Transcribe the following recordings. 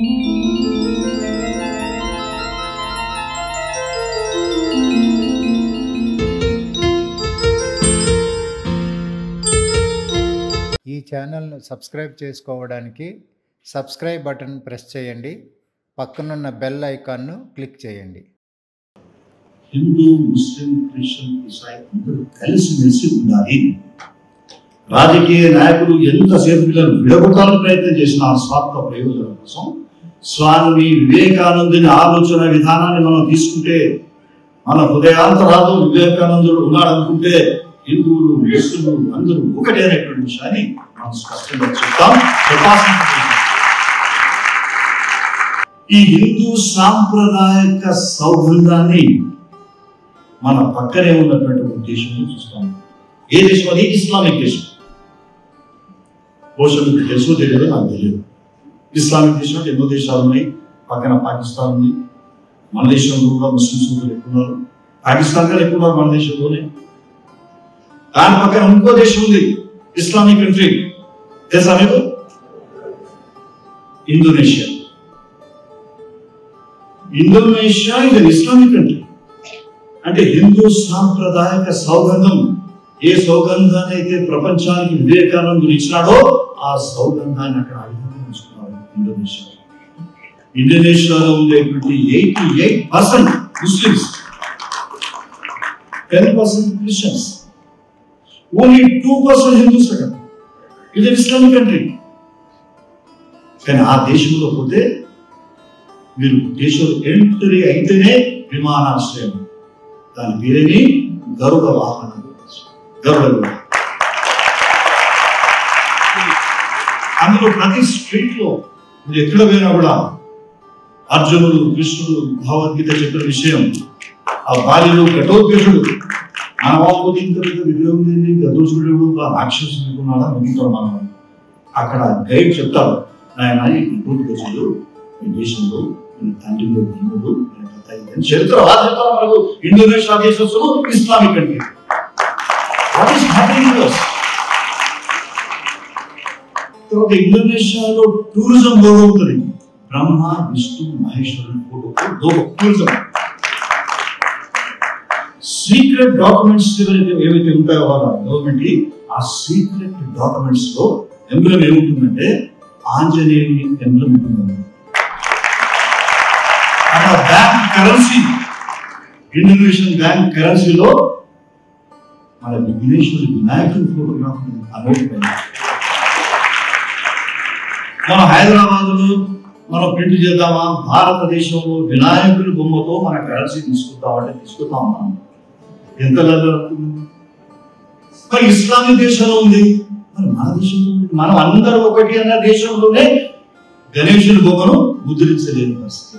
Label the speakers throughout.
Speaker 1: ఈ ఛానల్ను సబ్స్క్రైబ్ చేసుకోవడానికి సబ్స్క్రైబ్ బటన్ ప్రెస్ చేయండి. పక్కనున్న బెల్ ఐకాన్ను క్లిక్ చేయండి.
Speaker 2: హిందూ, ముస్లిం, క్రిస్టియన్, ఇసాయి అందరూ కలిసిమెలిసి ఉండాలి. రాజకీయ నాయకులు ఎంతసేపు వీళ్ళను విడగొట్టాలని ప్రయత్నం చేసిన ఆ స్వార్థ ప్రయోజనం కోసం స్వామి వివేకానందుని ఆలోచన విధానాన్ని మనం తీసుకుంటే, మన హృదయాంతరాలు వివేకానందుడు ఉన్నాడనుకుంటే హిందువులు, ముస్లింలు అందరూ ఒకటే అనేటువంటి విషయాన్ని మనం స్పష్టంగా చెప్తాం. ఈ హిందూ సాంప్రదాయక సౌగంధాన్ని మన పక్కనే ఉన్నటువంటి ఒక దేశంలో చూస్తాం. ఏ దేశం అది? ఇస్లామిక్ దేశం. బహుశా మీకు తెలుసో తెలియదో నాకు తెలియదు. ఇస్లామిక్ దేశంలో ఎన్నో దేశాలు ఉన్నాయి. పక్కన పాకిస్తాన్ ఉంది. మన దేశంలో కూడా ముస్లిం సోదరులు ఎక్కువ ఉన్నారు. పాకిస్తాన్ గారు ఎక్కువ ఉన్నారు మన దేశంలోనే. దాని పక్కన ఇంకో దేశం ఉంది, ఇస్లామిక్ కంట్రీ. తెలుసా మీకు? ఇండోనేషియా. ఇండోనేషియా ఇది ఇస్లామిక్ కంట్రీ. అంటే హిందూ సాంప్రదాయక సౌగంధం, ఏ సౌగంధాన్ని అయితే ప్రపంచానికి వివేకానందుడు ఇచ్చినాడో ఆ సౌగంధాన్ని అక్కడ ఆయుధంగా ఉంచుకున్నారు ఇండోనేషియా. ఇండోనేషియాలో ఉండేటువంటి 88% ముస్లిమ్స్, 10% క్రిస్టియన్స్, ఓన్లీ 2% హిందూస్ అక్కడ. ఇది ఇస్లామిక్ కంట్రీ. కానీ ఆ దేశంలో పోతే మీరు దేశంలో ఎంట్రీ అయితేనే విమానాశ్రయం, దాని పేరేమి గరుడ వాహనం. గరుడ అందులో ప్రతి స్ట్రీట్ లో మీరు ఎక్కడ పోయినా కూడా అర్జునుడు, కృష్ణుడు భగవద్గీత చెప్పిన విషయం, ఆ బాల్యుడు ఘటోత్కచుడు మానవాళ్ళకి ఇంత పెద్ద విగ్రహం ఏంటి, గదోషుడు రాక్షసుడు ఉన్నాడా మిగుతాడు మనం. అక్కడ గైడ్ చెప్తారు, ఆయన ఈ ఘటోత్కచుడు ఈ దేశంలో తండ్రిలో దిగుడు చరిత్ర చెప్తారు మనకు. ఇండోనేషియా దేశంలో ఇస్లామిక్ కంట్రీ. తర్వాత ఇండోనేషియాలో టూరిజం బాగుంటుంది. బ్రహ్మ, విష్ణు, మహేశ్వరుని ఫోటో టూరిజం. సీక్రెట్ డాక్యుమెంట్స్ ఏవైతే ఉంటాయో వాళ్ళ గవర్నమెంట్, ఆ సీక్రెట్ డాక్యుమెంట్స్ లో ఎంబ్లం ఏముంటుందంటే ఆంజనేయుని ఎంబ్లం ఉంటుందండి. అక్కడ బ్యాంక్ కరెన్సీ, ఇండోనేషియన్ బ్యాంక్ కరెన్సీలో మన విఘ్నేశ్వరుడు వినాయకుడి ఫోటోగ్రాఫ్ అమౌంట్. మన హైదరాబాద్ లో మనం ప్రింట్ చేద్దామా, భారతదేశంలో వినాయకుడి బొమ్మతో మన కరెన్సీ తీసుకుంటామంటే తీసుకుంటాం. మనం ఎంత మరి ఇస్లామిక్ దేశంలో ఉంది, మరి మన దేశంలో ఉంది. మనం అందరూ ఒకటి అన్న దేశంలోనే గణేశుడి బొమ్మను ముద్రించలేని పరిస్థితి.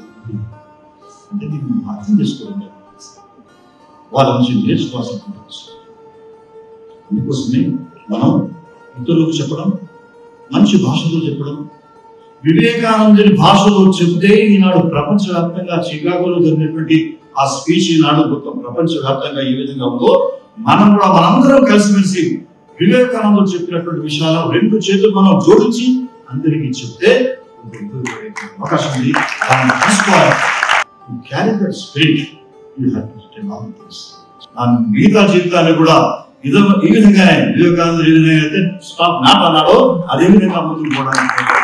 Speaker 2: అంటే దీన్ని అర్థం చేసుకోవాలి, వాళ్ళ నుంచి నేర్చుకోవాల్సిన. అందుకోసమే మనం ఇతరులకు చెప్పడం, మంచి భాషలో చెప్పడం, వివేకానందుని భాషలో చెబితే ఈనాడు ప్రపంచవ్యాప్తంగా చికాగోలో జరిగినటువంటి ఆ స్పీచ్ ఈనాడు మొత్తం ప్రపంచవ్యాప్తంగా ఏ విధంగా ఉందో మనం కూడా మనందరం కలిసిమెలిసి వివేకానందుడు చెప్పినటువంటి విషయాలను రెండు చేతులు మనం జోడించి అందరికీ చెప్తే అవకాశం ఉంది. దాన్ని తీసుకోవాలి. మిగతా జీవితాన్ని కూడా ఈ విధంగానే వివేకానందుడు ఏ విధంగా అయితే స్టాప్ నాట్ అన్నాడో అదే విధంగా ముందుకు పోవడానికి